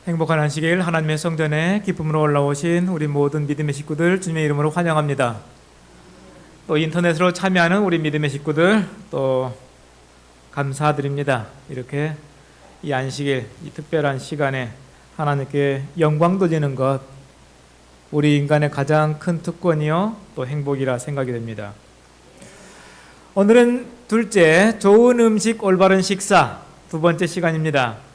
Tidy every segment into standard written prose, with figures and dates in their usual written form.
행복한 안식일 하나님의 성전에 기쁨으로 올라오신 우리 모든 믿음의 식구들 주님의 이름으로 환영합니다. 또 인터넷으로 참여하는 우리 믿음의 식구들 또 감사드립니다. 이렇게 이 안식일, 이 특별한 시간에 하나님께 영광 돌리는 것, 우리 인간의 가장 큰 특권이요 또 행복이라 생각이 됩니다. 오늘은 둘째, 좋은 음식 올바른 식사 두 번째 시간입니다.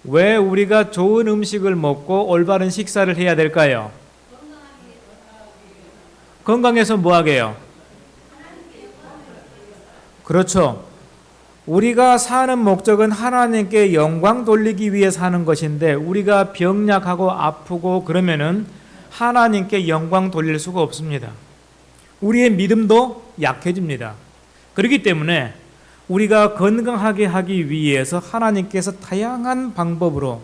왜 우리가 좋은 음식을 먹고 올바른 식사를 해야 될까요? 건강해서 뭐 하게요? 그렇죠. 우리가 사는 목적은 하나님께 영광 돌리기 위해 사는 것인데 우리가 병약하고 아프고 그러면은 하나님께 영광 돌릴 수가 없습니다. 우리의 믿음도 약해집니다. 그렇기 때문에 우리가 건강하게 하기 위해서 하나님께서 다양한 방법으로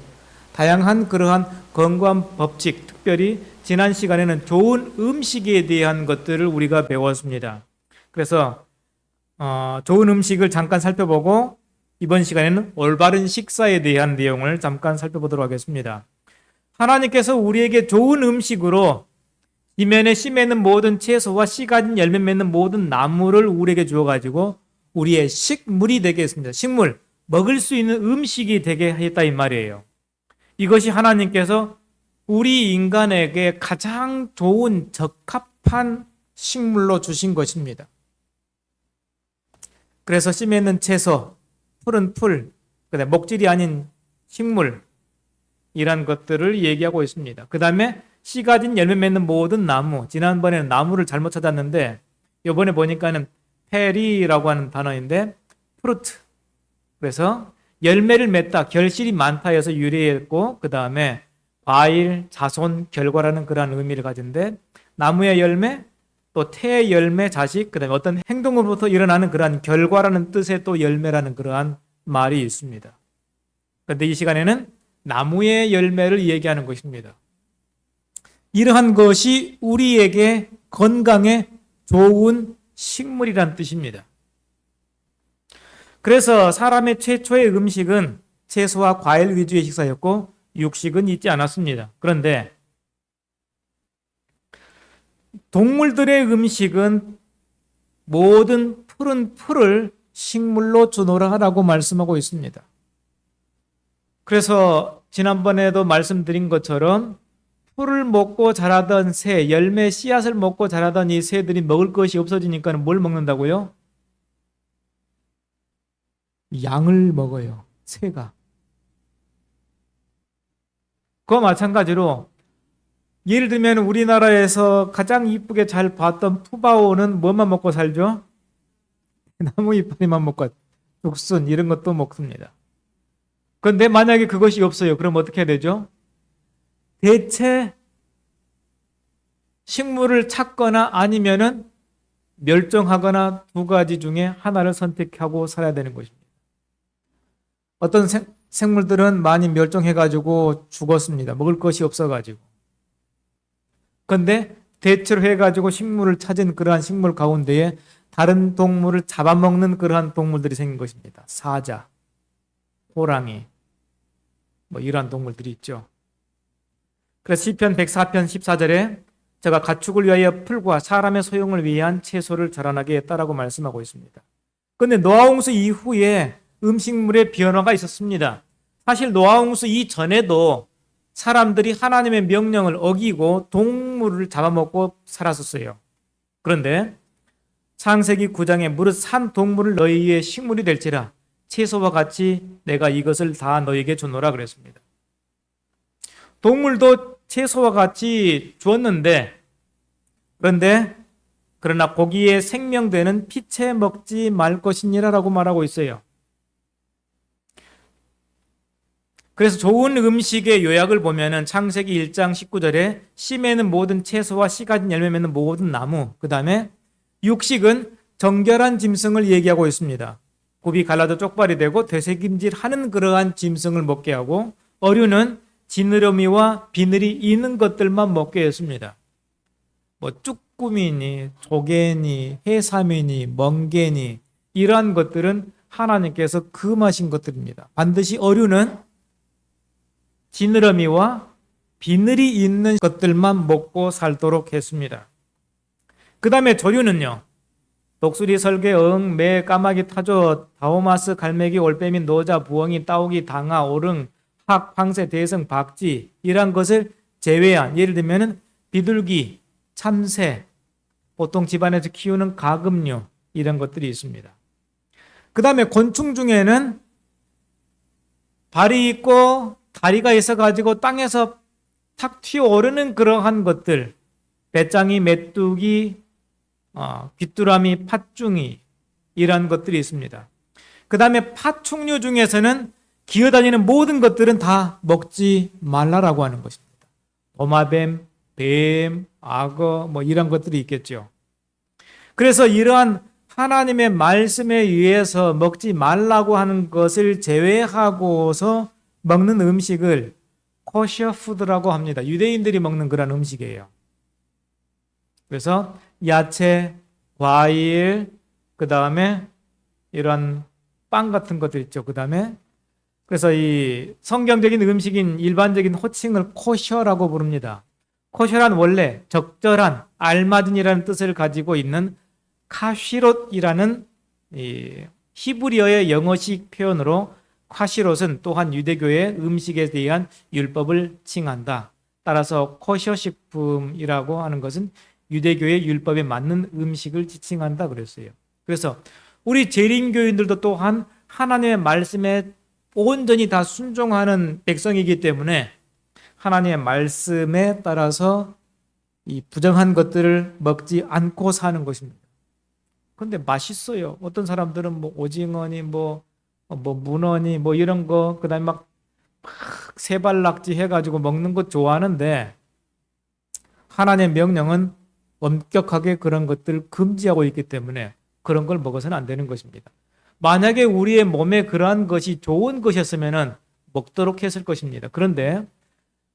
다양한 그러한 건강 법칙, 특별히 지난 시간에는 좋은 음식에 대한 것들을 우리가 배웠습니다. 그래서 좋은 음식을 잠깐 살펴보고 이번 시간에는 올바른 식사에 대한 내용을 잠깐 살펴보도록 하겠습니다. 하나님께서 우리에게 좋은 음식으로 이면에 씨 맺는 모든 채소와 씨 가진 열매 맺는 모든 나무를 우리에게 주어가지고 우리의 식물이 되게 했습니다. 식물, 먹을 수 있는 음식이 되게 했다 이 말이에요. 이것이 하나님께서 우리 인간에게 가장 좋은 적합한 식물로 주신 것입니다. 그래서 씨 맺는 채소, 풀은 풀, 그다음에 목질이 아닌 식물 이란 것들을 얘기하고 있습니다. 그 다음에 씨 가진 열매 맺는 모든 나무, 지난번에는 나무를 잘못 찾았는데 이번에 보니까는 페리라고 하는 단어인데 프루트, 그래서 열매를 맺다, 결실이 많다 해서 유래했고 그 다음에 과일, 자손, 결과라는 그러한 의미를 가진데 나무의 열매, 또 태의 열매, 자식, 그 다음에 어떤 행동으로부터 일어나는 그러한 결과라는 뜻의 또 열매라는 그러한 말이 있습니다. 그런데 이 시간에는 나무의 열매를 얘기하는 것입니다. 이러한 것이 우리에게 건강에 좋은 식물이란 뜻입니다. 그래서 사람의 최초의 음식은 채소와 과일 위주의 식사였고 육식은 있지 않았습니다. 그런데 동물들의 음식은 모든 풀은 풀을 식물로 주노라라고 말씀하고 있습니다. 그래서 지난번에도 말씀드린 것처럼 풀을 먹고 자라던 새, 열매 씨앗을 먹고 자라던 이 새들이 먹을 것이 없어지니까 뭘 먹는다고요? 양을 먹어요. 새가. 그와 마찬가지로 예를 들면 우리나라에서 가장 이쁘게 잘 봤던 푸바오는 뭐만 먹고 살죠? 나무 이파리만 먹고 죽순 이런 것도 먹습니다. 그런데 만약에 그것이 없어요. 그럼 어떻게 해야 되죠? 대체 식물을 찾거나 아니면은 멸종하거나 두 가지 중에 하나를 선택하고 살아야 되는 것입니다. 어떤 생물들은 많이 멸종해가지고 죽었습니다. 먹을 것이 없어가지고. 그런데 대체로 해가지고 식물을 찾은 그러한 식물 가운데에 다른 동물을 잡아먹는 그러한 동물들이 생긴 것입니다. 사자, 호랑이, 뭐 이러한 동물들이 있죠. 그래서 시편 104편 14절에 제가 가축을 위하여 풀과 사람의 소용을 위한 채소를 자라나게 했다라고 말씀하고 있습니다. 그런데 노아홍수 이후에 음식물의 변화가 있었습니다. 사실 노아홍수 이전에도 사람들이 하나님의 명령을 어기고 동물을 잡아먹고 살았었어요. 그런데 창세기 9장에 무릇 산 동물을 너희의 식물이 될지라 채소와 같이 내가 이것을 다 너희에게 주노라 그랬습니다. 동물도 채소와 같이 주었는데 그러나 고기의 생명되는 피채 먹지 말 것이니라라고 말하고 있어요. 그래서 좋은 음식의 요약을 보면은 창세기 1장 19절에 씨 맺는 모든 채소와 씨 가진 열매 맺는 모든 나무, 그 다음에 육식은 정결한 짐승을 얘기하고 있습니다. 굽이 갈라져 쪽발이 되고 되새김질하는 그러한 짐승을 먹게 하고 어류는 지느러미와 비늘이 있는 것들만 먹게 했습니다. 뭐 쭈꾸미니 조개니 해삼이니 멍게니 이러한 것들은 하나님께서 금하신 것들입니다. 반드시 어류는 지느러미와 비늘이 있는 것들만 먹고 살도록 했습니다. 그 다음에 조류는요. 독수리, 설개, 응, 매, 까마귀, 타조, 다오마스, 갈매기, 올빼미, 노자, 부엉이, 따오기, 당아, 오릉, 학, 황새, 대성, 박쥐 이런 것을 제외한, 예를 들면 비둘기, 참새, 보통 집안에서 키우는 가금류 이런 것들이 있습니다. 그 다음에 곤충 중에는 발이 있고 다리가 있어가지고 땅에서 탁 튀어오르는 그러한 것들, 배짱이, 메뚜기, 귀뚜라미, 팥중이 이런 것들이 있습니다. 그 다음에 파충류 중에서는 기어다니는 모든 것들은 다 먹지 말라라고 하는 것입니다. 도마뱀, 뱀, 악어 뭐 이런 것들이 있겠죠. 그래서 이러한 하나님의 말씀에 의해서 먹지 말라고 하는 것을 제외하고서 먹는 음식을 코셔 푸드라고 합니다. 유대인들이 먹는 그런 음식이에요. 그래서 야채, 과일, 그 다음에 이런 빵 같은 것들 있죠. 그 다음에 그래서 이 성경적인 음식인 일반적인 호칭을 코셔라고 부릅니다. 코셔란 원래 적절한, 알맞은이라는 뜻을 가지고 있는 카시롯이라는 이 히브리어의 영어식 표현으로 카시롯은 또한 유대교의 음식에 대한 율법을 칭한다. 따라서 코셔 식품이라고 하는 것은 유대교의 율법에 맞는 음식을 지칭한다 그랬어요. 그래서 우리 재림교인들도 또한 하나님의 말씀에 온전히 다 순종하는 백성이기 때문에 하나님의 말씀에 따라서 이 부정한 것들을 먹지 않고 사는 것입니다. 그런데 맛있어요. 어떤 사람들은 뭐 오징어니 뭐 문어니 뭐 이런 거 그다음에 막 세발낙지 해가지고 먹는 것 좋아하는데 하나님의 명령은 엄격하게 그런 것들을 금지하고 있기 때문에 그런 걸 먹어서는 안 되는 것입니다. 만약에 우리의 몸에 그러한 것이 좋은 것이었으면 먹도록 했을 것입니다. 그런데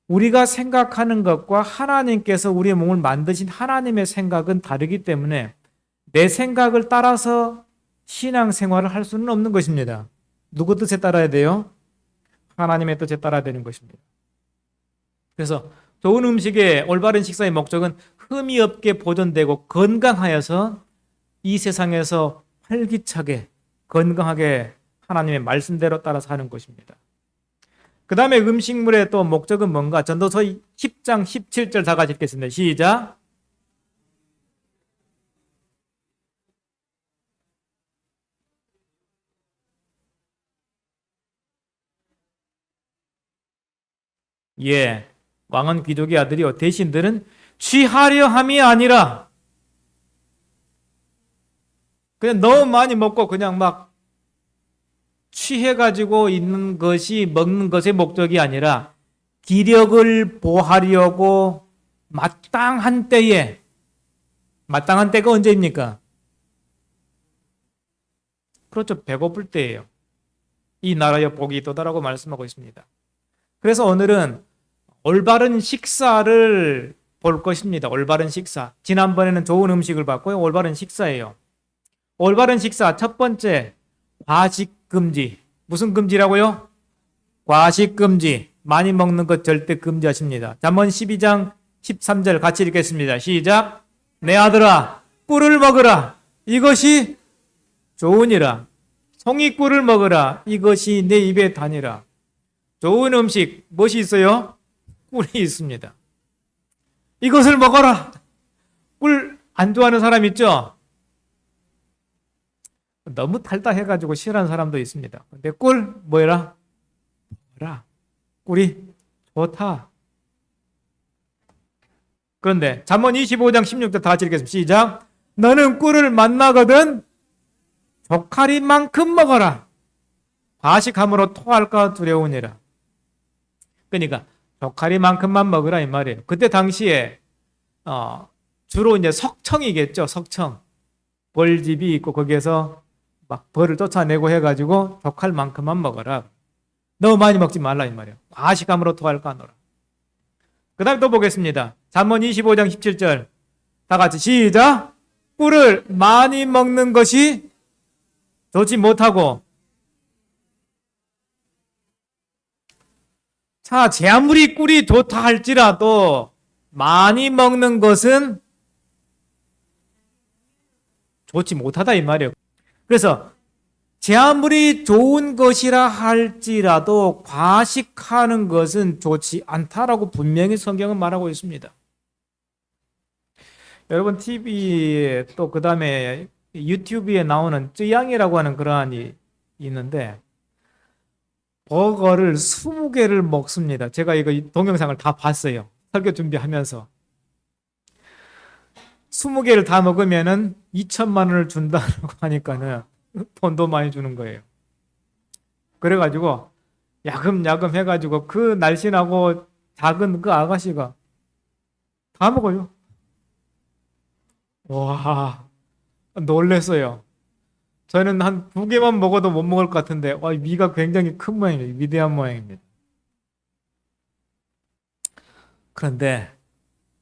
우리가 생각하는 것과 하나님께서 우리의 몸을 만드신 하나님의 생각은 다르기 때문에 내 생각을 따라서 신앙생활을 할 수는 없는 것입니다. 누구 뜻에 따라야 돼요? 하나님의 뜻에 따라야 되는 것입니다. 그래서 좋은 음식의 올바른 식사의 목적은 흠이 없게 보존되고 건강하여서 이 세상에서 활기차게 건강하게 하나님의 말씀대로 따라 사는 것입니다. 그 다음에 음식물의 또 목적은 뭔가? 전도서 10장 17절 다 같이 읽겠습니다. 시작. 예, 왕은 귀족의 아들이요 대신들은 취하려 함이 아니라 그냥 너무 많이 먹고 그냥 막 취해가지고 있는 것이 먹는 것의 목적이 아니라 기력을 보하려고 마땅한 때에, 마땅한 때가 언제입니까? 그렇죠. 배고플 때예요. 이 나라의 복이 있도다라고 말씀하고 있습니다. 그래서 오늘은 올바른 식사를 볼 것입니다. 올바른 식사. 지난번에는 좋은 음식을 봤고요. 올바른 식사예요. 올바른 식사 첫 번째, 과식 금지. 무슨 금지라고요? 과식 금지. 많이 먹는 것 절대 금지하십니다. 잠언 12장 13절 같이 읽겠습니다. 시작. 내 아들아, 꿀을 먹으라. 이것이 좋으니라. 송이꿀을 먹으라. 이것이 내 입에 다니라. 좋은 음식 무엇이 있어요? 꿀이 있습니다. 이것을 먹어라. 꿀 안 좋아하는 사람 있죠? 너무 달달해가지고 싫어하는 사람도 있습니다. 근데 꿀 뭐라? 먹어라. 꿀이 좋다. 그런데 잠언 25장 16절 다 같이 읽겠습니다. 시작. 너는 꿀을 만나거든 조카리만큼 먹어라. 과식함으로 토할까 두려우니라. 그러니까 조카리만큼만 먹으라 이 말이에요. 그때 당시에 주로 이제 석청이겠죠. 석청. 벌집이 있고 거기에서 막 벌을 쫓아내고 해가지고 조칼만큼만 먹어라. 너무 많이 먹지 말라 이 말이에요. 과식함으로 토할까 하노라. 그 다음에 또 보겠습니다. 잠언 25장 17절 다 같이 시작. 꿀을 많이 먹는 것이 좋지 못하고 자, 제 아무리 꿀이 좋다 할지라도 많이 먹는 것은 좋지 못하다 이 말이에요. 그래서 제 아무리 좋은 것이라 할지라도 과식하는 것은 좋지 않다라고 분명히 성경은 말하고 있습니다. 여러분 TV에 또 그 다음에 유튜브에 나오는 쯔양이라고 하는 그러한 있는데 버거를 20개를 먹습니다. 제가 이거 동영상을 다 봤어요. 설교 준비하면서. 20개를 다 먹으면은 2천만 원을 준다고 하니까는 돈도 많이 주는 거예요. 그래가지고 야금야금 해가지고 그 날씬하고 작은 그 아가씨가 다 먹어요. 와, 놀랬어요. 저는 한 2개만 먹어도 못 먹을 것 같은데 위가 굉장히 큰 모양입니다. 위대한 모양입니다. 그런데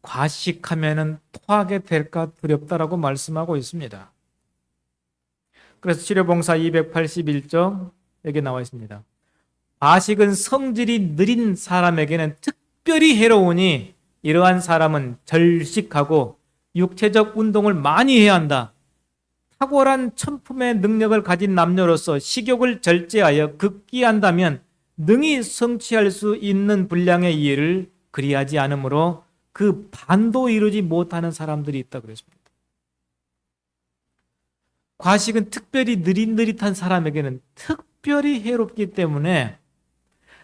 과식하면은 토하게 될까 두렵다라고 말씀하고 있습니다. 그래서 치료봉사 281쪽 여기 나와 있습니다. 과식은 성질이 느린 사람에게는 특별히 해로우니 이러한 사람은 절식하고 육체적 운동을 많이 해야 한다. 탁월한 천품의 능력을 가진 남녀로서 식욕을 절제하여 극기한다면 능히 성취할 수 있는 분량의 이해를 그리하지 않으므로 그 반도 이루지 못하는 사람들이 있다 그랬습니다. 과식은 특별히 느릿느릿한 사람에게는 특별히 해롭기 때문에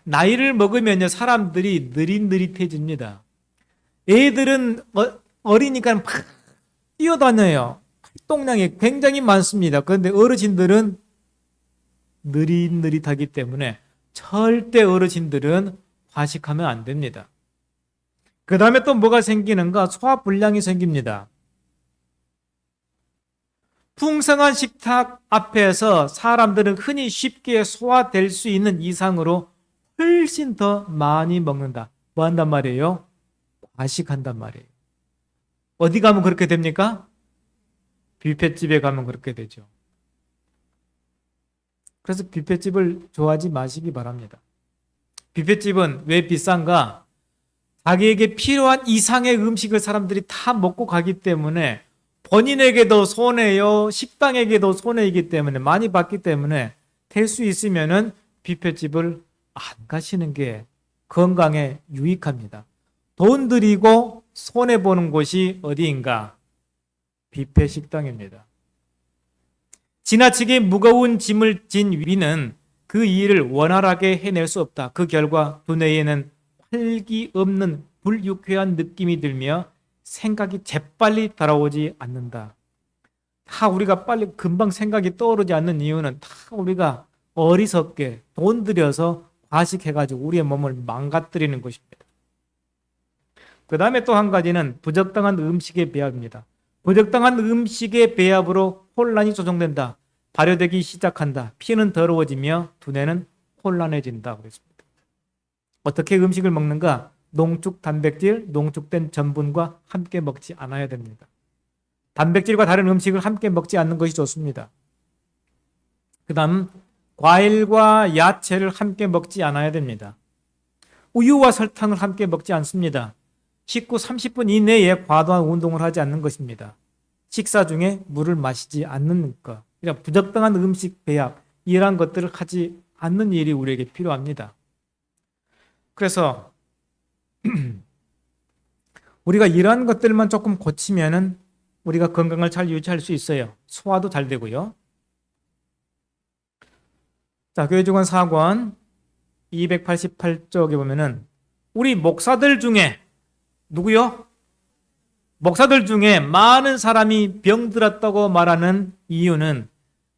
나이를 먹으면요 사람들이 느릿느릿해집니다. 애들은 어리니까 막 뛰어다녀요. 활동량이 굉장히 많습니다. 그런데 어르신들은 느릿느릿하기 때문에 절대 어르신들은 과식하면 안 됩니다. 그 다음에 또 뭐가 생기는가? 소화불량이 생깁니다. 풍성한 식탁 앞에서 사람들은 흔히 쉽게 소화될 수 있는 이상으로 훨씬 더 많이 먹는다. 뭐 한단 말이에요? 과식한단 말이에요. 어디 가면 그렇게 됩니까? 뷔페집에 가면 그렇게 되죠. 그래서 뷔페집을 좋아하지 마시기 바랍니다. 뷔페집은 왜 비싼가? 자기에게 필요한 이상의 음식을 사람들이 다 먹고 가기 때문에 본인에게도 손해요, 식당에게도 손해이기 때문에 많이 받기 때문에 될 수 있으면은 뷔페집을 안 가시는 게 건강에 유익합니다. 돈 들이고 손해 보는 곳이 어디인가? 뷔페 식당입니다. 지나치게 무거운 짐을 진 위는 그 일을 원활하게 해낼 수 없다. 그 결과 두뇌에는 활기 없는 불유쾌한 느낌이 들며 생각이 재빨리 달아오지 않는다. 다 우리가 빨리 금방 생각이 떠오르지 않는 이유는 다 우리가 어리석게 돈 들여서 과식해가지고 우리의 몸을 망가뜨리는 것입니다. 그 다음에 또 한 가지는 부적당한 음식의 배합입니다. 부적당한 음식의 배합으로 혼란이 조성된다. 발효되기 시작한다. 피는 더러워지며 두뇌는 혼란해진다. 그랬습니다. 어떻게 음식을 먹는가? 농축 단백질, 농축된 전분과 함께 먹지 않아야 됩니다. 단백질과 다른 음식을 함께 먹지 않는 것이 좋습니다. 그 다음 과일과 야채를 함께 먹지 않아야 됩니다. 우유와 설탕을 함께 먹지 않습니다. 식후 30분 이내에 과도한 운동을 하지 않는 것입니다. 식사 중에 물을 마시지 않는 것, 그러니까 부적당한 음식 배합, 이러한 것들을 하지 않는 일이 우리에게 필요합니다. 그래서 우리가 이러한 것들만 조금 고치면은 우리가 건강을 잘 유지할 수 있어요. 소화도 잘 되고요. 자, 교회증언 4권 288쪽에 보면은 우리 목사들 중에 누구요? 목사들 중에 많은 사람이 병들었다고 말하는 이유는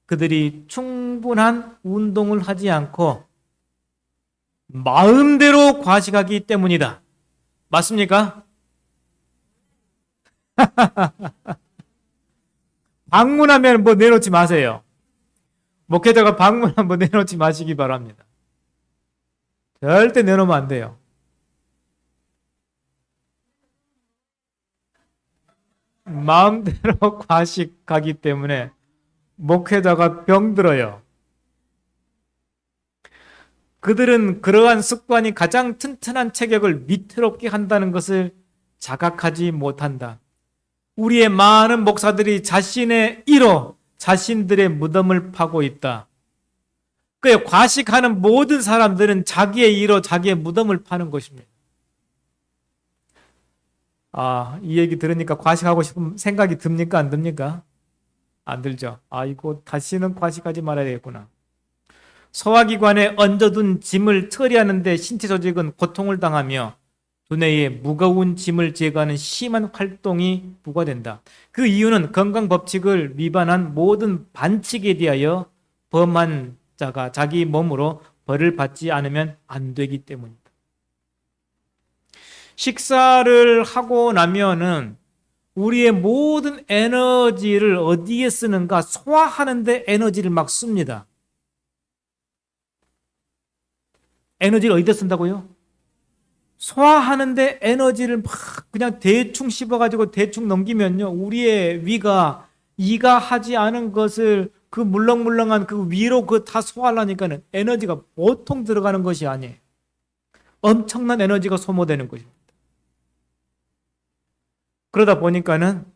그들이 충분한 운동을 하지 않고 마음대로 과식하기 때문이다. 맞습니까? 방문하면 뭐 내놓지 마세요. 목회자가 방문하면 뭐 내놓지 마시기 바랍니다. 절대 내놓으면 안 돼요. 마음대로 과식하기 때문에 목회자가 병들어요. 그들은 그러한 습관이 가장 튼튼한 체격을 위태롭게 한다는 것을 자각하지 못한다. 우리의 많은 목사들이 자신의 이로 자신들의 무덤을 파고 있다. 그 과식하는 모든 사람들은 자기의 이로 자기의 무덤을 파는 것입니다. 이 얘기 들으니까 과식하고 싶은 생각이 듭니까? 안 듭니까? 안 들죠. 이거 다시는 과식하지 말아야 되겠구나. 소화기관에 얹어둔 짐을 처리하는데 신체 조직은 고통을 당하며 두뇌에 무거운 짐을 제거하는 심한 활동이 부과된다. 그 이유는 건강 법칙을 위반한 모든 반칙에 대하여 범한 자가 자기 몸으로 벌을 받지 않으면 안 되기 때문이다. 식사를 하고 나면은 우리의 모든 에너지를 어디에 쓰는가? 소화하는 데 에너지를 막 씁니다. 에너지를 어디다 쓴다고요? 소화하는데 에너지를 막 그냥 대충 씹어가지고 대충 넘기면요, 우리의 위가 이가 하지 않은 것을 그 물렁물렁한 그 위로 그 다 소화하려니까는 에너지가 보통 들어가는 것이 아니에요. 엄청난 에너지가 소모되는 것입니다. 그러다 보니까는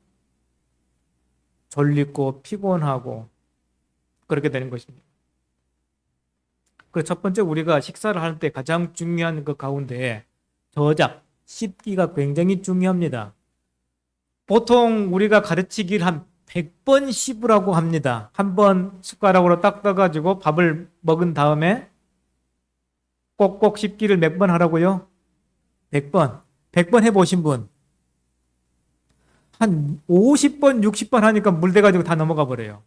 졸리고 피곤하고 그렇게 되는 것입니다. 그 첫 번째, 우리가 식사를 할 때 가장 중요한 것 가운데 저작, 씹기가 굉장히 중요합니다. 보통 우리가 가르치기를 한 100번 씹으라고 합니다. 한번 숟가락으로 딱 떠가지고 밥을 먹은 다음에 꼭꼭 씹기를 몇 번 하라고요? 100번. 100번 해보신 분? 한 50번, 60번 하니까 물대가지고 다 넘어가 버려요.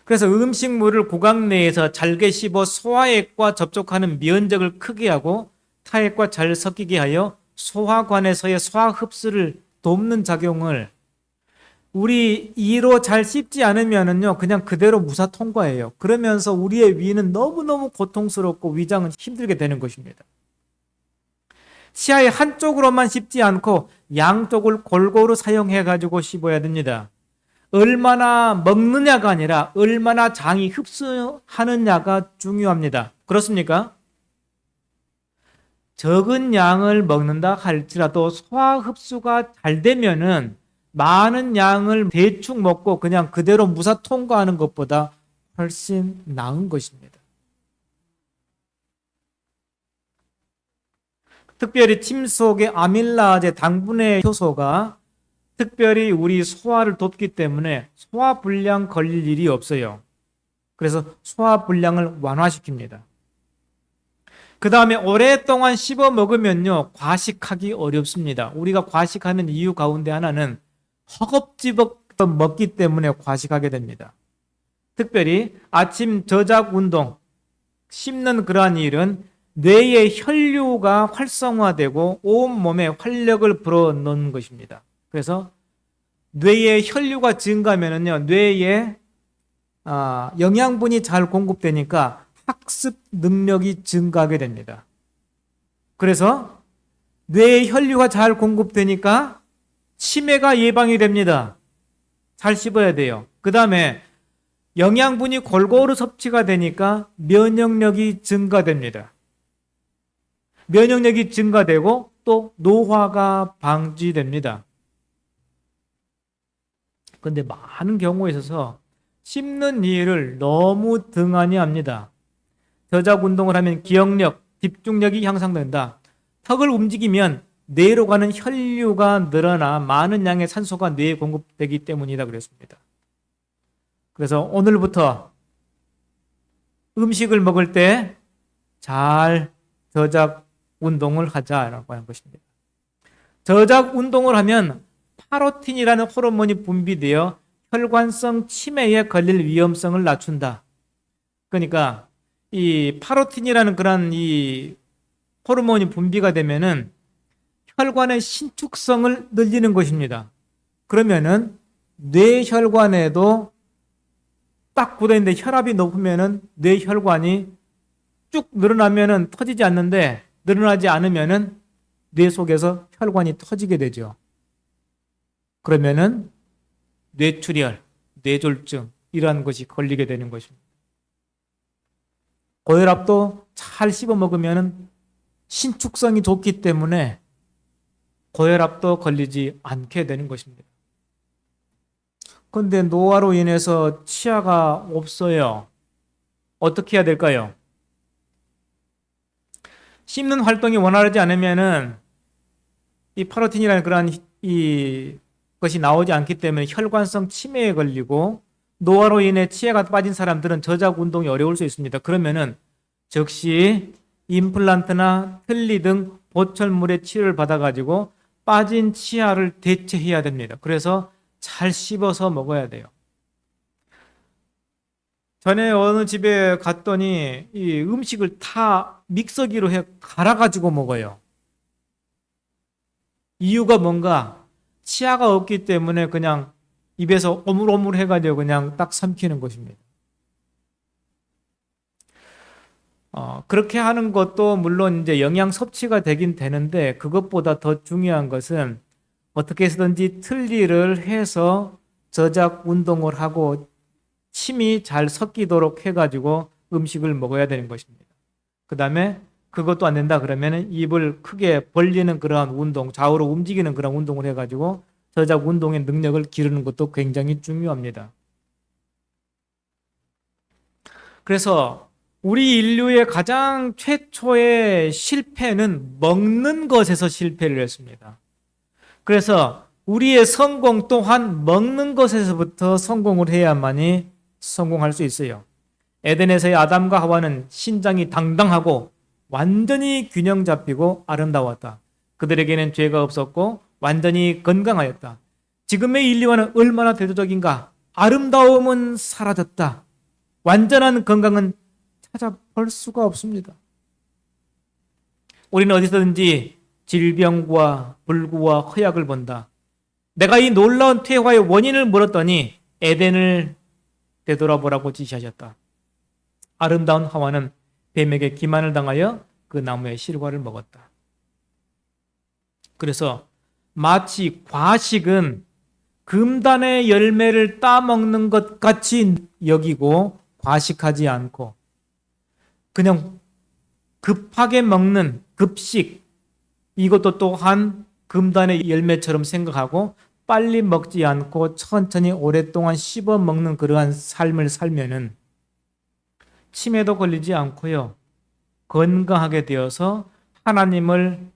그래서 음식물을 구강 내에서 잘게 씹어 소화액과 접촉하는 면적을 크게 하고 타액과 잘 섞이게 하여 소화관에서의 소화 흡수를 돕는 작용을, 우리 이로 잘 씹지 않으면은요, 그냥 그대로 무사 통과해요. 그러면서 우리의 위는 너무너무 고통스럽고 위장은 힘들게 되는 것입니다. 치아의 한쪽으로만 씹지 않고 양쪽을 골고루 사용해 가지고 씹어야 됩니다. 얼마나 먹느냐가 아니라 얼마나 장이 흡수하느냐가 중요합니다. 그렇습니까? 적은 양을 먹는다 할지라도 소화 흡수가 잘 되면은 많은 양을 대충 먹고 그냥 그대로 무사 통과하는 것보다 훨씬 나은 것입니다. 특별히 침 속의 아밀라제 당분의 효소가 특별히 우리 소화를 돕기 때문에 소화불량 걸릴 일이 없어요. 그래서 소화불량을 완화시킵니다. 그 다음에 오랫동안 씹어 먹으면요, 과식하기 어렵습니다. 우리가 과식하는 이유 가운데 하나는 허겁지겁 먹기 때문에 과식하게 됩니다. 특별히 아침 저작 운동, 씹는 그러한 일은 뇌의 혈류가 활성화되고 온몸에 활력을 불어넣는 것입니다. 그래서 뇌의 혈류가 증가하면요, 뇌에 영양분이 잘 공급되니까 학습 능력이 증가하게 됩니다. 그래서 뇌의 혈류가 잘 공급되니까 치매가 예방이 됩니다. 잘 씹어야 돼요. 그 다음에 영양분이 골고루 섭취가 되니까 면역력이 증가됩니다. 면역력이 증가되고 또 노화가 방지됩니다. 그런데 많은 경우에 있어서 씹는 일을 너무 등한히 합니다. 저작 운동을 하면 기억력, 집중력이 향상된다. 턱을 움직이면 뇌로 가는 혈류가 늘어나 많은 양의 산소가 뇌에 공급되기 때문이다 그랬습니다. 그래서 오늘부터 음식을 먹을 때 잘 저작 운동을 하자라고 하는 것입니다. 저작 운동을 하면 파로틴이라는 호르몬이 분비되어 혈관성 치매에 걸릴 위험성을 낮춘다. 그러니까 이 파로틴이라는 그런 이 호르몬이 분비가 되면은 혈관의 신축성을 늘리는 것입니다. 그러면은 뇌혈관에도 딱 굳어있는데 혈압이 높으면은 뇌혈관이 쭉 늘어나면은 터지지 않는데, 늘어나지 않으면은 뇌 속에서 혈관이 터지게 되죠. 그러면은 뇌출혈, 뇌졸중 이러한 것이 걸리게 되는 것입니다. 고혈압도 잘 씹어 먹으면 신축성이 좋기 때문에 고혈압도 걸리지 않게 되는 것입니다. 그런데 노화로 인해서 치아가 없어요. 어떻게 해야 될까요? 씹는 활동이 원활하지 않으면은 이 파로틴이라는 그러한 이 것이 나오지 않기 때문에 혈관성 치매에 걸리고, 노화로 인해 치아가 빠진 사람들은 저작 운동이 어려울 수 있습니다. 그러면은 즉시 임플란트나 틀니 등 보철물의 치료를 받아가지고 빠진 치아를 대체해야 됩니다. 그래서 잘 씹어서 먹어야 돼요. 전에 어느 집에 갔더니 이 음식을 다 믹서기로 해 갈아가지고 먹어요. 이유가 뭔가? 치아가 없기 때문에 그냥 입에서 오물오물 해가지고 그냥 딱 삼키는 것입니다. 그렇게 하는 것도 물론 이제 영양 섭취가 되긴 되는데, 그것보다 더 중요한 것은 어떻게 해서든지 틀니를 해서 저작 운동을 하고 침이 잘 섞이도록 해가지고 음식을 먹어야 되는 것입니다. 그 다음에 그것도 안 된다 그러면 입을 크게 벌리는 그러한 운동, 좌우로 움직이는 그런 운동을 해가지고 저작 운동의 능력을 기르는 것도 굉장히 중요합니다. 그래서 우리 인류의 가장 최초의 실패는 먹는 것에서 실패를 했습니다. 그래서 우리의 성공 또한 먹는 것에서부터 성공을 해야만이 성공할 수 있어요. 에덴에서의 아담과 하와는 신장이 당당하고 완전히 균형 잡히고 아름다웠다. 그들에게는 죄가 없었고 완전히 건강하였다. 지금의 인류와는 얼마나 대조적인가? 아름다움은 사라졌다. 완전한 건강은 찾아볼 수가 없습니다. 우리는 어디서든지 질병과 불구와 허약을 본다. 내가 이 놀라운 퇴화의 원인을 물었더니 에덴을 되돌아보라고 지시하셨다. 아름다운 하와는 뱀에게 기만을 당하여 그 나무의 실과를 먹었다. 그래서 마치 과식은 금단의 열매를 따먹는 것 같이 여기고 과식하지 않고 그냥 급하게 먹는 급식, 이것도 또한 금단의 열매처럼 생각하고 빨리 먹지 않고 천천히 오랫동안 씹어 먹는 그러한 삶을 살면은 치매도 걸리지 않고요, 건강하게 되어서 하나님을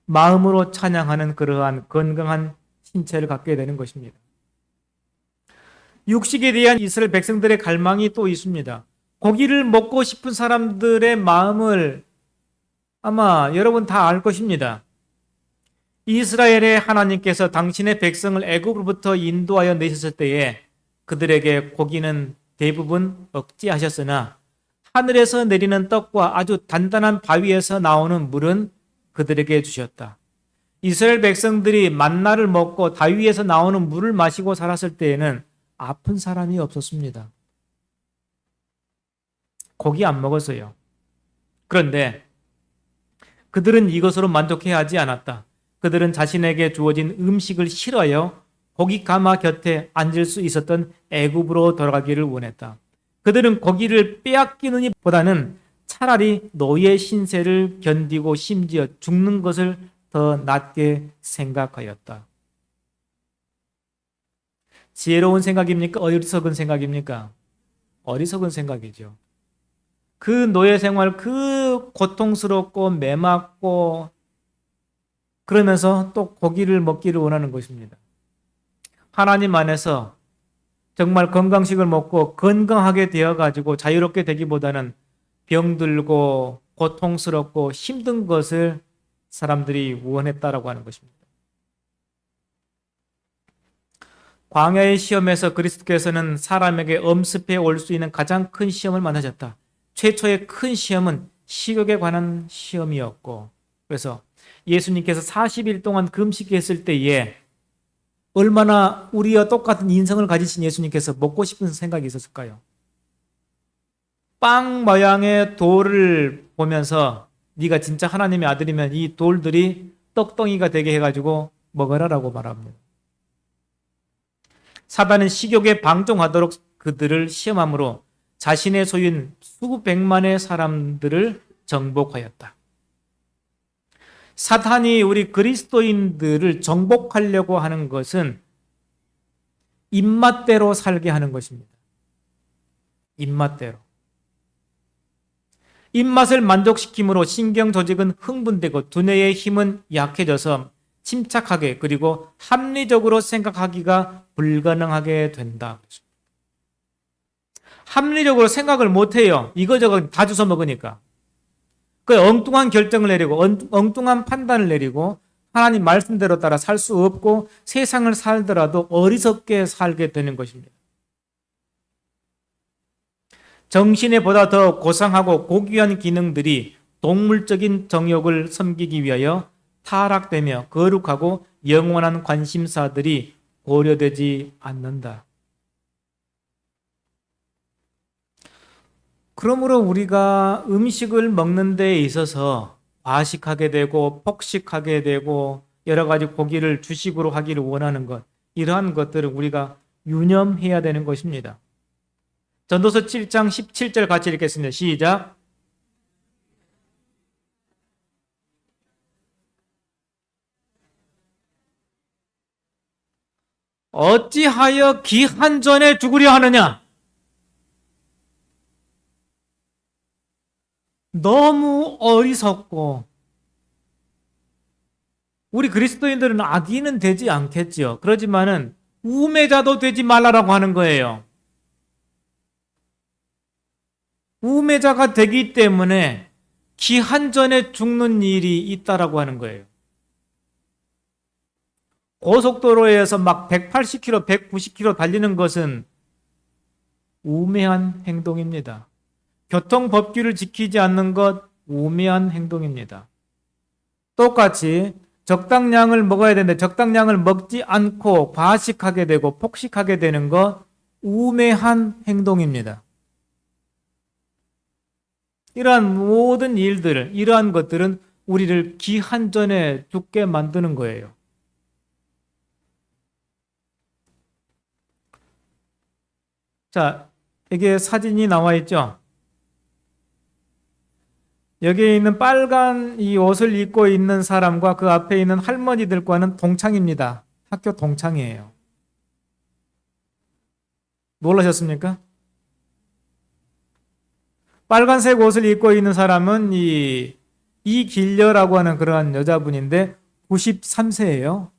마음으로 찬양하는 그러한 건강한 신체를 갖게 되는 것입니다. 육식에 대한 이스라엘 백성들의 갈망이 또 있습니다. 고기를 먹고 싶은 사람들의 마음을 아마 여러분 다 알 것입니다. 이스라엘의 하나님께서 당신의 백성을 애굽으로부터 인도하여 내셨을 때에 그들에게 고기는 대부분 억제하셨으나 하늘에서 내리는 떡과 아주 단단한 바위에서 나오는 물은 그들에게 주셨다. 이스라엘 백성들이 만나를 먹고 다위에서 나오는 물을 마시고 살았을 때에는 아픈 사람이 없었습니다. 고기 안 먹었어요. 그런데 그들은 이것으로 만족해야 하지 않았다. 그들은 자신에게 주어진 음식을 싫어하여 고기 가마 곁에 앉을 수 있었던 애굽으로 돌아가기를 원했다. 그들은 고기를 빼앗기는 보다는 차라리 노예 신세를 견디고 심지어 죽는 것을 더 낫게 생각하였다. 지혜로운 생각입니까? 어리석은 생각입니까? 어리석은 생각이죠. 그 노예 생활, 그 고통스럽고 매맞고 그러면서 또 고기를 먹기를 원하는 것입니다. 하나님 안에서 정말 건강식을 먹고 건강하게 되어가지고 자유롭게 되기보다는 병들고 고통스럽고 힘든 것을 사람들이 원했다라고 하는 것입니다. 광야의 시험에서 그리스도께서는 사람에게 엄습해 올 수 있는 가장 큰 시험을 만나셨다. 최초의 큰 시험은 식욕에 관한 시험이었고, 그래서 예수님께서 40일 동안 금식했을 때에 얼마나 우리와 똑같은 인성을 가지신 예수님께서 먹고 싶은 생각이 있었을까요? 빵 모양의 돌을 보면서 네가 진짜 하나님의 아들이면 이 돌들이 떡덩이가 되게 해가지고 먹어라라고 말합니다. 사단은 식욕에 방종하도록 그들을 시험함으로 자신의 소유인 수백만의 사람들을 정복하였다. 사탄이 우리 그리스도인들을 정복하려고 하는 것은 입맛대로 살게 하는 것입니다. 입맛대로. 입맛을 만족시킴으로 신경 조직은 흥분되고 두뇌의 힘은 약해져서 침착하게 그리고 합리적으로 생각하기가 불가능하게 된다. 합리적으로 생각을 못해요. 이거저거 다 주워 먹으니까. 그 엉뚱한 결정을 내리고 엉뚱한 판단을 내리고 하나님 말씀대로 따라 살 수 없고 세상을 살더라도 어리석게 살게 되는 것입니다. 정신에 보다 더 고상하고 고귀한 기능들이 동물적인 정욕을 섬기기 위하여 타락되며 거룩하고 영원한 관심사들이 고려되지 않는다. 그러므로 우리가 음식을 먹는 데 있어서 과식하게 되고 폭식하게 되고 여러 가지 고기를 주식으로 하기를 원하는 것, 이러한 것들을 우리가 유념해야 되는 것입니다. 전도서 7장 17절 같이 읽겠습니다. 시작. 어찌하여 기한 전에 죽으려 하느냐? 너무 어리석고, 우리 그리스도인들은 악인은 되지 않겠죠. 그렇지만은 우매자도 되지 말라라고 하는 거예요. 우매자가 되기 때문에 기한 전에 죽는 일이 있다라고 하는 거예요. 고속도로에서 막 180km, 190km 달리는 것은 우매한 행동입니다. 교통법규를 지키지 않는 것 우매한 행동입니다. 똑같이 적당량을 먹어야 되는데 적당량을 먹지 않고 과식하게 되고 폭식하게 되는 것 우매한 행동입니다. 이러한 모든 일들, 이러한 것들은 우리를 기한 전에 죽게 만드는 거예요. 자, 이게 사진이 나와 있죠? 여기에 있는 빨간 이 옷을 입고 있는 사람과 그 앞에 있는 할머니들과는 동창입니다. 학교 동창이에요. 놀라셨습니까? 빨간색 옷을 입고 있는 사람은 이길려라고 하는 그러한 여자분인데 93세예요.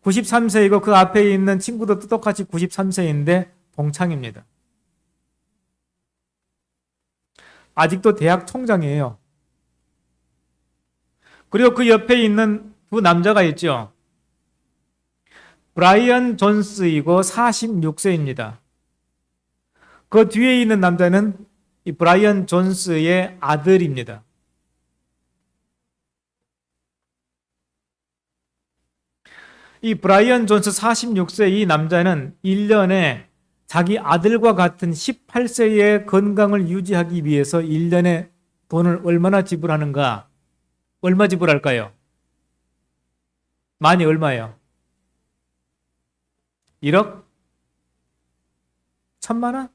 93세이고 그 앞에 있는 친구도 똑같이 93세인데 동창입니다. 아직도 대학 총장이에요. 그리고 그 옆에 있는 두 남자가 있죠. 브라이언 존스이고 46세입니다. 그 뒤에 있는 남자는 이 브라이언 존스의 아들입니다. 이 브라이언 존스 46세 이 남자는 1년에 자기 아들과 같은 18세의 건강을 유지하기 위해서 1년에 돈을 얼마나 지불하는가? 얼마 지불할까요? 많이 얼마예요? 1억? 1,000만 원?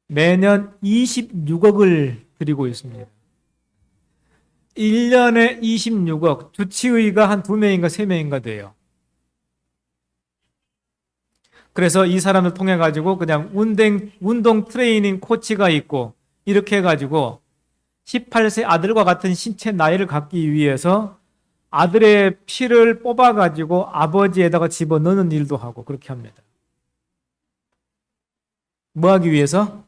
매년 26억을 드리고 있습니다. 1년에 26억, 주치의가 한 2명인가 3명인가 돼요. 그래서 이 사람을 통해 가지고 그냥 운동 트레이닝 코치가 있고 이렇게 해가지고 18세 아들과 같은 신체 나이를 갖기 위해서 아들의 피를 뽑아가지고 아버지에다가 집어넣는 일도 하고 그렇게 합니다. 뭐 하기 위해서?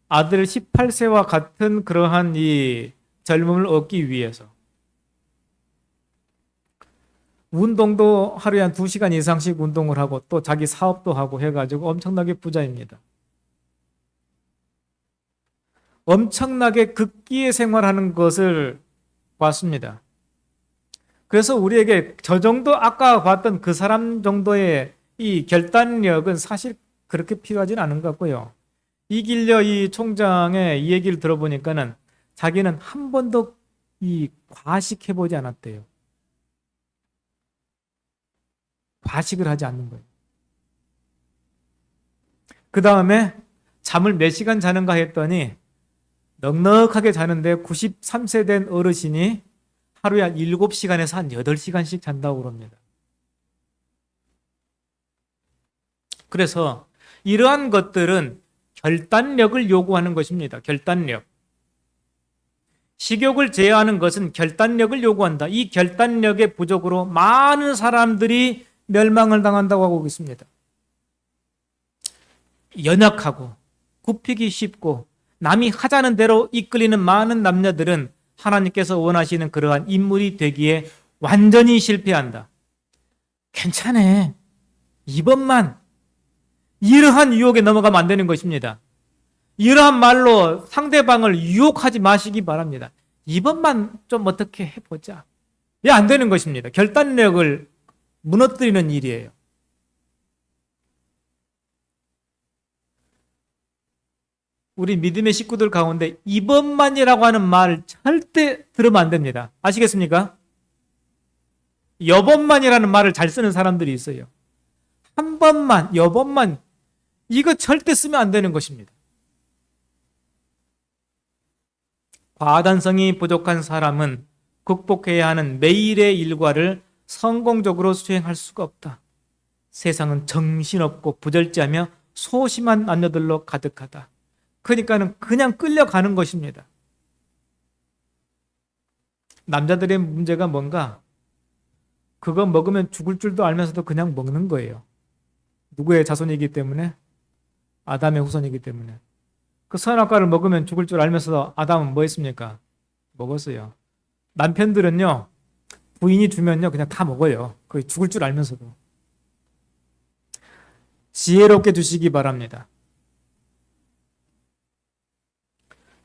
아들 18세와 같은 그러한 이 젊음을 얻기 위해서. 운동도 하루에 한 2시간 이상씩 운동을 하고 또 자기 사업도 하고 해가지고 엄청나게 부자입니다. 엄청나게 극기의 생활하는 것을 봤습니다. 그래서 우리에게 저 정도 아까 봤던 그 사람 정도의 이 결단력은 사실 그렇게 필요하진 않은 것 같고요. 이길려 이 총장의 이 얘기를 들어보니까는 자기는 한 번도 이 과식해보지 않았대요. 과식을 하지 않는 거예요. 그 다음에 잠을 몇 시간 자는가 했더니 넉넉하게 자는데 93세 된 어르신이 하루에 한 7시간에서 한 8시간씩 잔다고 그럽니다. 그래서 이러한 것들은 결단력을 요구하는 것입니다. 결단력. 식욕을 제어하는 것은 결단력을 요구한다. 이 결단력의 부족으로 많은 사람들이 멸망을 당한다고 하고 있습니다. 연약하고 굽히기 쉽고 남이 하자는 대로 이끌리는 많은 남녀들은 하나님께서 원하시는 그러한 인물이 되기에 완전히 실패한다. 괜찮아. 이번만 이러한 유혹에 넘어가면 안 되는 것입니다. 이러한 말로 상대방을 유혹하지 마시기 바랍니다. 이번만 좀 어떻게 해보자. 예, 안 되는 것입니다. 결단력을 무너뜨리는 일이에요. 우리 믿음의 식구들 가운데 이번만이라고 하는 말을 절대 들으면 안 됩니다. 아시겠습니까? 여번만이라는 말을 잘 쓰는 사람들이 있어요. 한 번만, 여번만, 이거 절대 쓰면 안 되는 것입니다. 과단성이 부족한 사람은 극복해야 하는 매일의 일과를 성공적으로 수행할 수가 없다. 세상은 정신없고 부절제하며 소심한 남녀들로 가득하다. 그러니까는 그냥 끌려가는 것입니다. 남자들의 문제가 뭔가? 그거 먹으면 죽을 줄도 알면서도 그냥 먹는 거예요. 누구의 자손이기 때문에? 아담의 후손이기 때문에. 그 선악과를 먹으면 죽을 줄 알면서도 아담은 뭐 했습니까? 먹었어요. 남편들은요, 부인이 주면요, 그냥 다 먹어요. 그 죽을 줄 알면서도. 지혜롭게 두시기 바랍니다.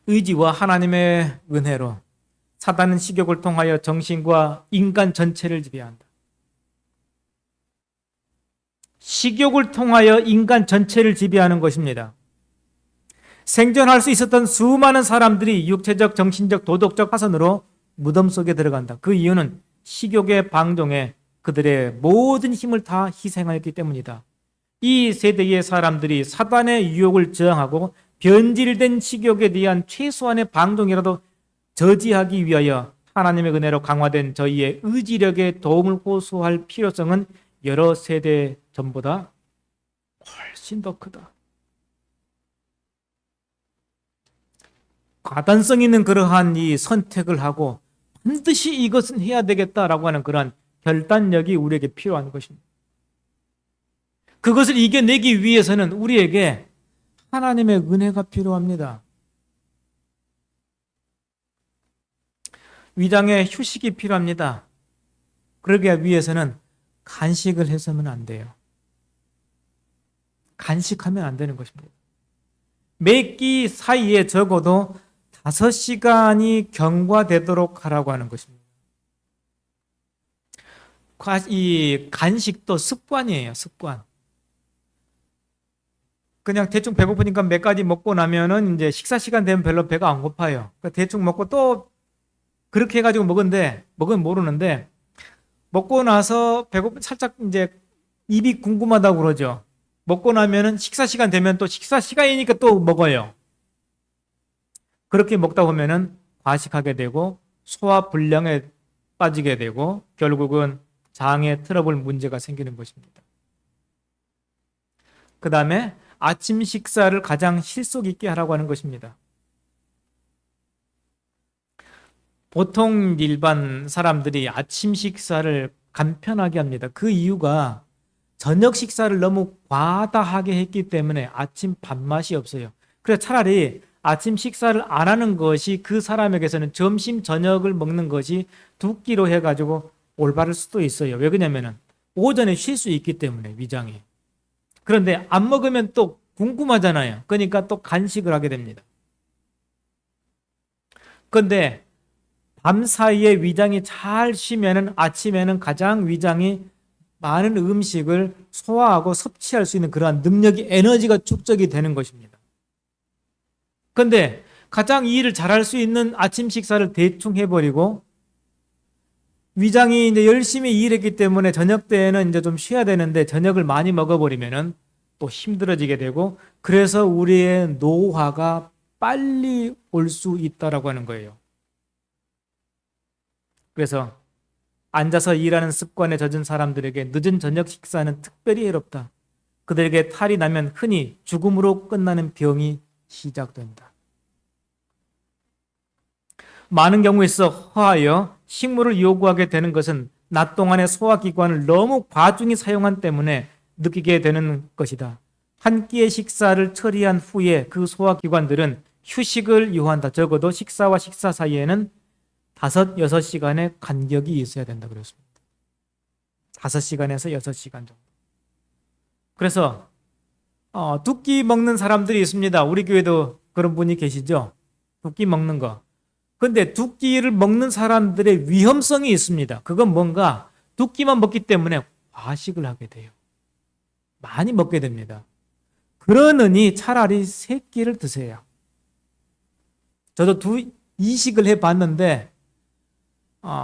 의지와 하나님의 은혜로 사단은 식욕을 통하여 정신과 인간 전체를 지배한다. 식욕을 통하여 인간 전체를 지배하는 것입니다. 생존할 수 있었던 수많은 사람들이 육체적, 정신적, 도덕적 파선으로 무덤 속에 들어간다. 그 이유는 식욕의 방종에 그들의 모든 힘을 다 희생하였기 때문이다. 이 세대의 사람들이 사단의 유혹을 저항하고 변질된 식욕에 대한 최소한의 방종이라도 저지하기 위하여 하나님의 은혜로 강화된 저희의 의지력에 도움을 호소할 필요성은 여러 세대 전보다 훨씬 더 크다. 과단성 있는 그러한 이 선택을 하고 반드시 이것은 해야 되겠다라고 하는 그러한 결단력이 우리에게 필요한 것입니다. 그것을 이겨내기 위해서는 우리에게 하나님의 은혜가 필요합니다. 위장에 휴식이 필요합니다. 그러기 위해서는 간식을 해서는 안 돼요. 간식하면 안 되는 것입니다. 매 끼 사이에 적어도 5시간이 경과되도록 하라고 하는 것입니다. 이 간식도 습관이에요, 습관. 그냥 대충 배고프니까 몇 가지 먹고 나면은 이제 식사 시간 되면 별로 배가 안 고파요. 대충 먹고 또 그렇게 해가지고 먹으면 모르는데 먹고 나서 살짝 이제 입이 궁금하다고 그러죠. 먹고 나면은 식사 시간 되면 또 식사 시간이니까 또 먹어요. 그렇게 먹다 보면은 과식하게 되고 소화 불량에 빠지게 되고 결국은 장에 트러블 문제가 생기는 것입니다. 그 다음에 아침 식사를 가장 실속 있게 하라고 하는 것입니다. 보통 일반 사람들이 아침 식사를 간편하게 합니다. 그 이유가 저녁 식사를 너무 과다하게 했기 때문에 아침 밥맛이 없어요. 그래서 차라리 아침 식사를 안 하는 것이 그 사람에게서는 점심, 저녁을 먹는 것이 두 끼로 해가지고 올바를 수도 있어요. 왜 그러냐면은 오전에 쉴 수 있기 때문에 위장이. 그런데 안 먹으면 또 궁금하잖아요. 그러니까 또 간식을 하게 됩니다. 그런데 밤 사이에 위장이 잘 쉬면은 아침에는 가장 위장이 많은 음식을 소화하고 섭취할 수 있는 그러한 능력이, 에너지가 축적이 되는 것입니다. 그런데 가장 이 일을 잘할 수 있는 아침 식사를 대충 해버리고 위장이 이제 열심히 일했기 때문에 저녁 때에는 이제 좀 쉬어야 되는데 저녁을 많이 먹어버리면은 또 힘들어지게 되고, 그래서 우리의 노화가 빨리 올 수 있다라고 하는 거예요. 그래서 앉아서 일하는 습관에 젖은 사람들에게 늦은 저녁 식사는 특별히 해롭다. 그들에게 탈이 나면 흔히 죽음으로 끝나는 병이 시작된다. 많은 경우에 있어 허하여 식물을 요구하게 되는 것은 낮 동안의 소화기관을 너무 과중히 사용한 때문에 느끼게 되는 것이다. 한 끼의 식사를 처리한 후에 그 소화기관들은 휴식을 요한다. 적어도 식사와 식사 사이에는 5-6시간의 간격이 있어야 된다 그랬습니다. 5시간에서 6시간 정도. 그래서 두 끼 먹는 사람들이 있습니다. 우리 교회도 그런 분이 계시죠? 두 끼 먹는 거. 근데 두 끼를 먹는 사람들의 위험성이 있습니다. 그건 뭔가 두 끼만 먹기 때문에 과식을 하게 돼요. 많이 먹게 됩니다. 그러느니 차라리 세 끼를 드세요. 저도 이식을 해봤는데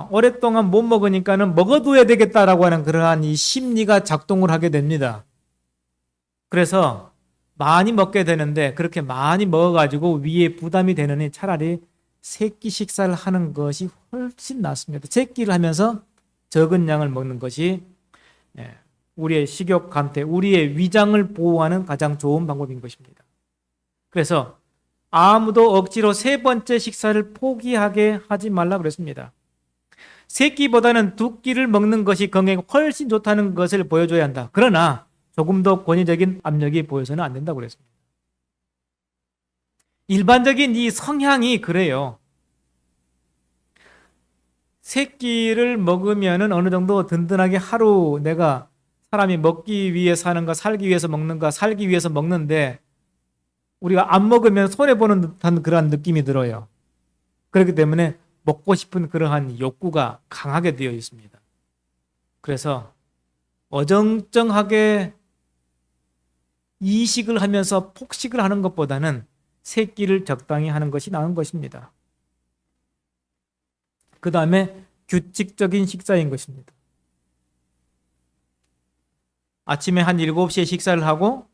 오랫동안 못 먹으니까는 먹어둬야 되겠다라고 하는 그러한 이 심리가 작동을 하게 됩니다. 그래서 많이 먹게 되는데 그렇게 많이 먹어가지고 위에 부담이 되느니 차라리 세 끼 식사를 하는 것이 훨씬 낫습니다. 세 끼를 하면서 적은 양을 먹는 것이 우리의 식욕 감퇴, 우리의 위장을 보호하는 가장 좋은 방법인 것입니다. 그래서 아무도 억지로 세 번째 식사를 포기하게 하지 말라 그랬습니다. 세 끼보다는 두 끼를 먹는 것이 건강에 훨씬 좋다는 것을 보여줘야 한다. 그러나 조금 더 권위적인 압력이 보여서는 안 된다고 그랬습니다. 일반적인 이 성향이 그래요. 세 끼를 먹으면은 어느 정도 든든하게 하루 내가 사람이 먹기 위해 사는가, 살기 위해서 먹는가, 살기 위해서 먹는데 우리가 안 먹으면 손해보는 듯한 그러한 느낌이 들어요. 그렇기 때문에 먹고 싶은 그러한 욕구가 강하게 되어 있습니다. 그래서 어정쩡하게 이식을 하면서 폭식을 하는 것보다는 세 끼를 적당히 하는 것이 나은 것입니다. 그 다음에 규칙적인 식사인 것입니다. 아침에 한 7시에 식사를 하고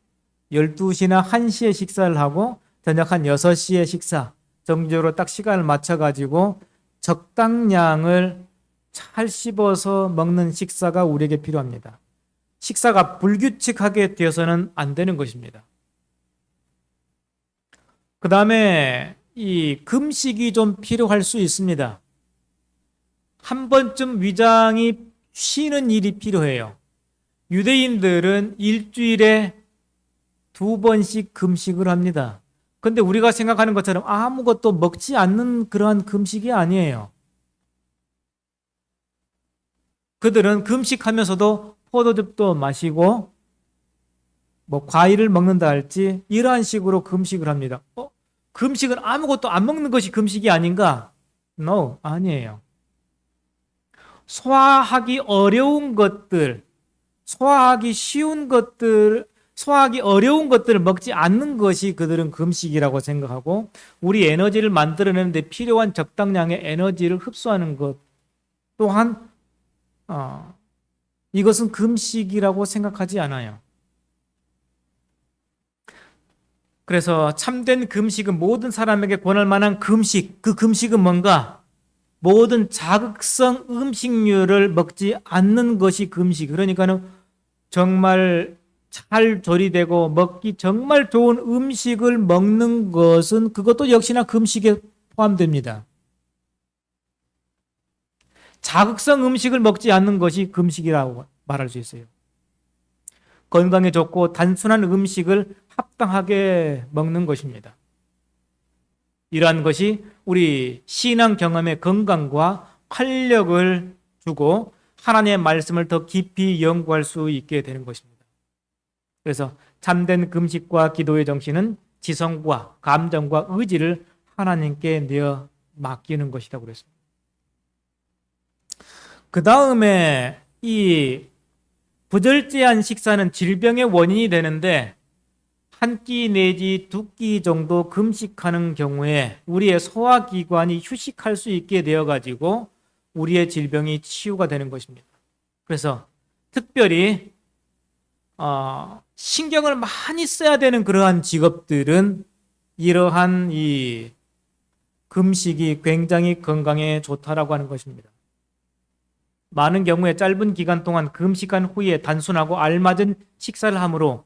12시나 1시에 식사를 하고 저녁 한 6시에 식사, 정기적으로 딱 시간을 맞춰가지고 적당량을 잘 씹어서 먹는 식사가 우리에게 필요합니다. 식사가 불규칙하게 되어서는 안 되는 것입니다. 그 다음에 이 금식이 좀 필요할 수 있습니다. 한 번쯤 위장이 쉬는 일이 필요해요. 유대인들은 일주일에 2번씩 금식을 합니다. 근데 우리가 생각하는 것처럼 아무것도 먹지 않는 그러한 금식이 아니에요. 그들은 금식하면서도 포도즙도 마시고 뭐 과일을 먹는다 할지 이러한 식으로 금식을 합니다. 금식은 아무것도 안 먹는 것이 금식이 아닌가? No, 아니에요. 소화하기 어려운 것들, 소화하기 쉬운 것들, 소화하기 어려운 것들을 먹지 않는 것이 그들은 금식이라고 생각하고, 우리 에너지를 만들어내는데 필요한 적당량의 에너지를 흡수하는 것 또한 이것은 금식이라고 생각하지 않아요. 그래서 참된 금식은 모든 사람에게 권할 만한 금식, 그 금식은 뭔가? 모든 자극성 음식류를 먹지 않는 것이 금식. 그러니까는 정말 잘 조리되고 먹기 정말 좋은 음식을 먹는 것은 그것도 역시나 금식에 포함됩니다. 자극성 음식을 먹지 않는 것이 금식이라고 말할 수 있어요. 건강에 좋고 단순한 음식을 합당하게 먹는 것입니다. 이러한 것이 우리 신앙 경험의 건강과 활력을 주고 하나님의 말씀을 더 깊이 연구할 수 있게 되는 것입니다. 그래서 참된 금식과 기도의 정신은 지성과 감정과 의지를 하나님께 내어 맡기는 것이라고 그랬습니다. 그 다음에 이 부절제한 식사는 질병의 원인이 되는데 한 끼 내지 두 끼 정도 금식하는 경우에 우리의 소화기관이 휴식할 수 있게 되어가지고 우리의 질병이 치유가 되는 것입니다. 그래서 특별히 신경을 많이 써야 되는 그러한 직업들은 이러한 이 금식이 굉장히 건강에 좋다라고 하는 것입니다. 많은 경우에 짧은 기간 동안 금식한 후에 단순하고 알맞은 식사를 함으로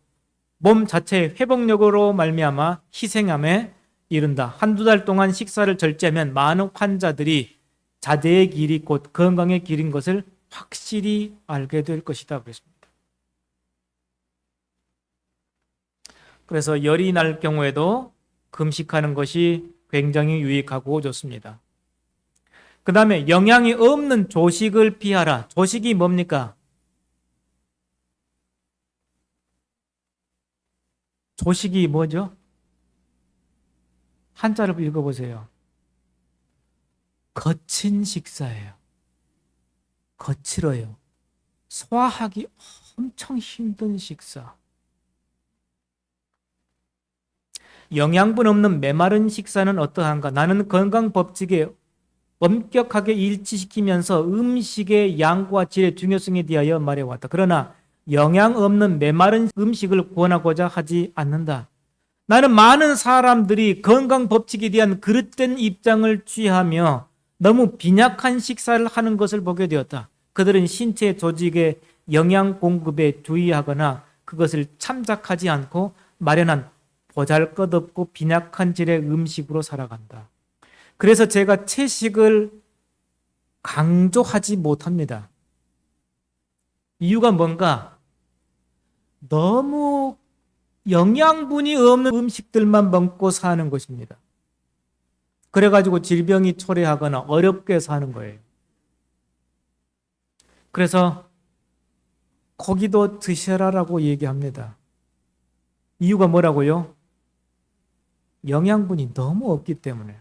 몸 자체의 회복력으로 말미암아 희생함에 이른다. 한두 달 동안 식사를 절제하면 많은 환자들이 자제의 길이 곧 건강의 길인 것을 확실히 알게 될 것이다 그랬습니다. 그래서 열이 날 경우에도 금식하는 것이 굉장히 유익하고 좋습니다. 그 다음에 영양이 없는 조식을 피하라. 조식이 뭡니까? 조식이 뭐죠? 한자를 읽어보세요. 거친 식사예요. 거칠어요. 소화하기 엄청 힘든 식사. 영양분 없는 메마른 식사는 어떠한가? 나는 건강 법칙에 엄격하게 일치시키면서 음식의 양과 질의 중요성에 대하여 말해왔다. 그러나 영양 없는 메마른 음식을 권하고자 하지 않는다. 나는 많은 사람들이 건강 법칙에 대한 그릇된 입장을 취하며 너무 빈약한 식사를 하는 것을 보게 되었다. 그들은 신체 조직의 영양 공급에 주의하거나 그것을 참작하지 않고 마련한 보잘것없고 빈약한 질의 음식으로 살아간다. 그래서 제가 채식을 강조하지 못합니다. 이유가 뭔가? 너무 영양분이 없는 음식들만 먹고 사는 것입니다. 그래가지고 질병이 초래하거나 어렵게 사는 거예요. 그래서 고기도 드셔라라고 얘기합니다. 이유가 뭐라고요? 영양분이 너무 없기 때문에.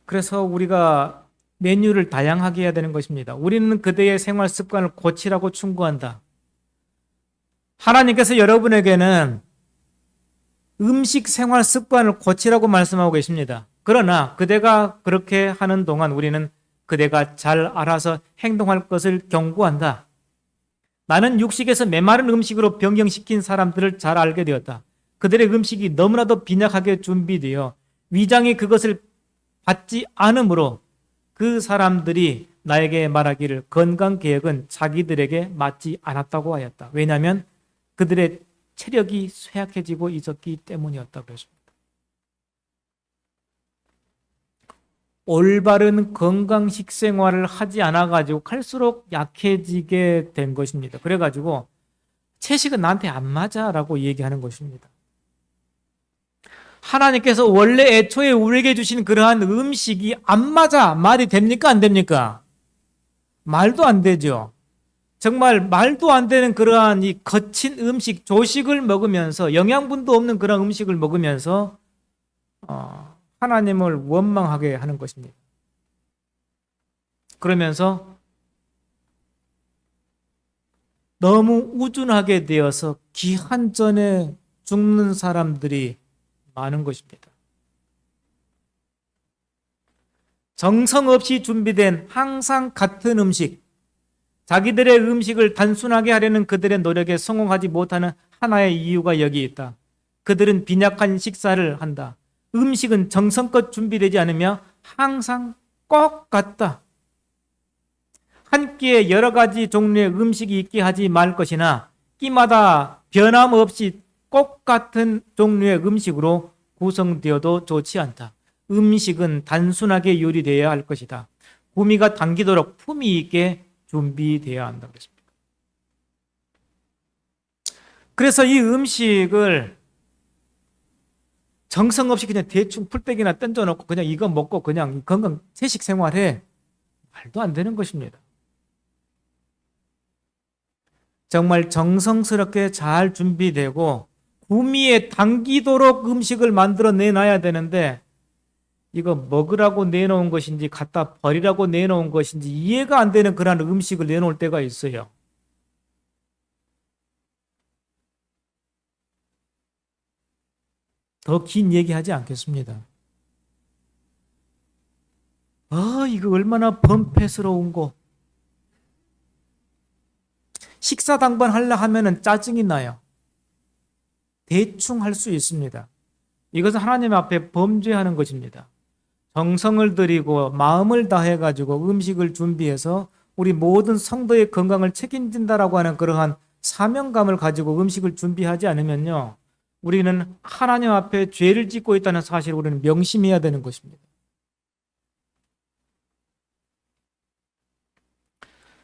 그래서 우리가 메뉴를 다양하게 해야 되는 것입니다. 우리는 그대의 생활 습관을 고치라고 충고한다. 하나님께서 여러분에게는 음식 생활 습관을 고치라고 말씀하고 계십니다. 그러나 그대가 그렇게 하는 동안 우리는 그대가 잘 알아서 행동할 것을 경고한다. 나는 육식에서 메마른 음식으로 변경시킨 사람들을 잘 알게 되었다. 그들의 음식이 너무나도 빈약하게 준비되어 위장이 그것을 받지 않으므로 그 사람들이 나에게 말하기를 건강개혁은 자기들에게 맞지 않았다고 하였다. 왜냐하면 그들의 체력이 쇠약해지고 있었기 때문이었다고 했습니다. 올바른 건강 식생활을 하지 않아가지고 갈수록 약해지게 된 것입니다. 그래가지고 채식은 나한테 안 맞아라고 얘기하는 것입니다. 하나님께서 원래 애초에 우리에게 주신 그러한 음식이 안 맞아. 말이 됩니까? 안 됩니까? 말도 안 되죠. 정말 말도 안 되는 그러한 이 거친 음식, 조식을 먹으면서 영양분도 없는 그런 음식을 먹으면서 하나님을 원망하게 하는 것입니다. 그러면서 너무 우둔하게 되어서 기한 전에 죽는 사람들이 많은 것입니다. 정성 없이 준비된 항상 같은 음식, 자기들의 음식을 단순하게 하려는 그들의 노력에 성공하지 못하는 하나의 이유가 여기 있다. 그들은 빈약한 식사를 한다. 음식은 정성껏 준비되지 않으며 항상 꼭 같다. 한 끼에 여러 가지 종류의 음식이 있게 하지 말 것이나 끼마다 변함없이 꼭 같은 종류의 음식으로 구성되어도 좋지 않다. 음식은 단순하게 요리되어야 할 것이다. 구미가 당기도록 품위 있게 준비되어야 한다고 했습니다. 그래서 이 음식을 정성 없이 그냥 대충 풀떼기나 던져놓고 그냥 이거 먹고 그냥 건강 채식 생활해. 말도 안 되는 것입니다. 정말 정성스럽게 잘 준비되고 구미에 당기도록 음식을 만들어 내놔야 되는데 이거 먹으라고 내놓은 것인지 갖다 버리라고 내놓은 것인지 이해가 안 되는 그런 음식을 내놓을 때가 있어요. 더 긴 얘기하지 않겠습니다. 이거 얼마나 범패스러운고. 식사 당번 하려 하면은 짜증이 나요. 대충 할 수 있습니다. 이것은 하나님 앞에 범죄하는 것입니다. 정성을 들이고 마음을 다해 가지고 음식을 준비해서 우리 모든 성도의 건강을 책임진다라고 하는 그러한 사명감을 가지고 음식을 준비하지 않으면요, 우리는 하나님 앞에 죄를 짓고 있다는 사실을 우리는 명심해야 되는 것입니다.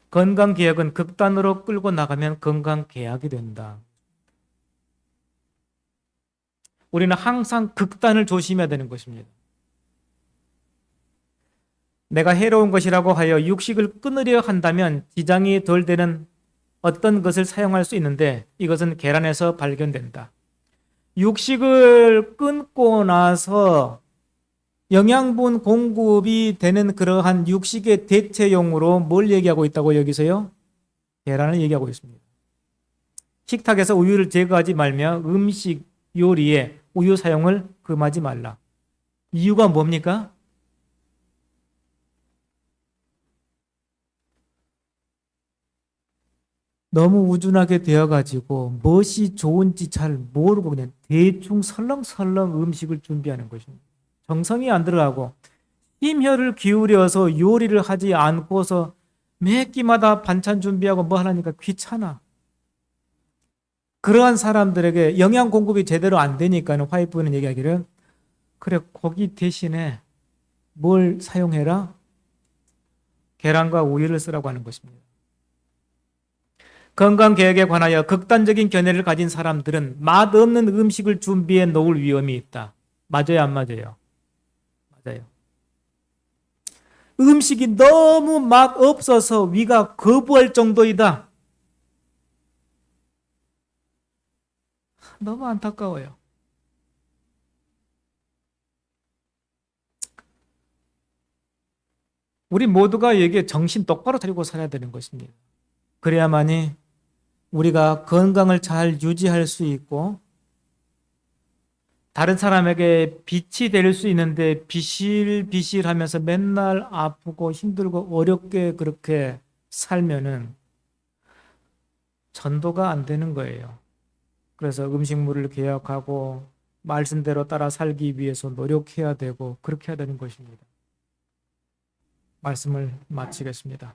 건강개혁은 극단으로 끌고 나가면 건강개혁이 된다. 우리는 항상 극단을 조심해야 되는 것입니다. 내가 해로운 것이라고 하여 육식을 끊으려 한다면 지장이 덜 되는 어떤 것을 사용할 수 있는데 이것은 계란에서 발견된다. 육식을 끊고 나서 영양분 공급이 되는 그러한 육식의 대체용으로 뭘 얘기하고 있다고 여기서요? 계란을 얘기하고 있습니다. 식탁에서 우유를 제거하지 말며 음식 요리에 우유 사용을 금하지 말라. 이유가 뭡니까? 너무 우둔하게 되어가지고 무엇이 좋은지 잘 모르고 그냥 대충 설렁설렁 음식을 준비하는 것입니다. 정성이 안 들어가고 힘혈을 기울여서 요리를 하지 않고서 매 끼마다 반찬 준비하고 뭐 하려니까 귀찮아. 그러한 사람들에게 영양 공급이 제대로 안 되니까는 화이프는 얘기하기를, 그래 고기 대신에 뭘 사용해라? 계란과 우유를 쓰라고 하는 것입니다. 건강계획에 관하여 극단적인 견해를 가진 사람들은 맛없는 음식을 준비해 놓을 위험이 있다. 맞아요, 안 맞아요? 맞아요. 음식이 너무 맛없어서 위가 거부할 정도이다. 너무 안타까워요. 우리 모두가 여기에 정신 똑바로 차리고 살아야 되는 것입니다. 그래야만이 우리가 건강을 잘 유지할 수 있고 다른 사람에게 빛이 될 수 있는데 비실비실하면서 맨날 아프고 힘들고 어렵게 그렇게 살면은 전도가 안 되는 거예요. 그래서 음식물을 개혁하고 말씀대로 따라 살기 위해서 노력해야 되고 그렇게 해야 되는 것입니다. 말씀을 마치겠습니다.